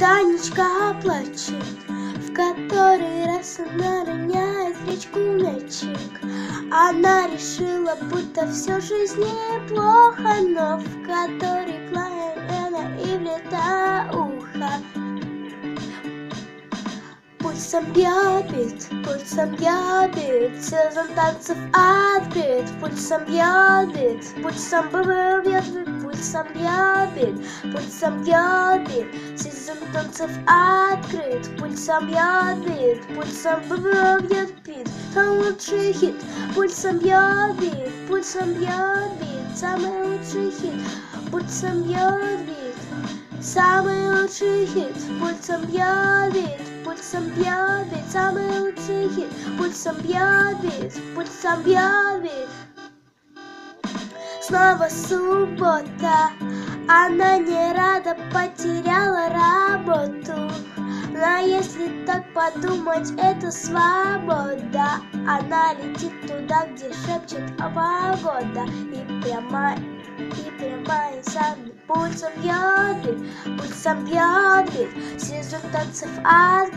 Танечка плачет, в который раз она роняет в речку мячик. Она решила, будто всю жизнь неплохо, но в который пламя и влетает ухо. Пульсом бьет бит, сезон танцев открыт. Пульсом бьет бит, пульсом бьет бит, пульсом бьет бит, сезон танцев открыт. Пульсом бьет бит, самый лучший хит. Пульсом бьет бит, самый лучший хит. Пульсом бьет бит, самый лучший хит. Пульсом бьет бит, самый лучший хит. Пульсом бьет бит. Снова суббота, она не рада, потеряла работу. Но если так подумать, это свобода. Она летит туда, где шепчет погода. И прямо и сам пульсом бьет бит, сезон танцев открыт.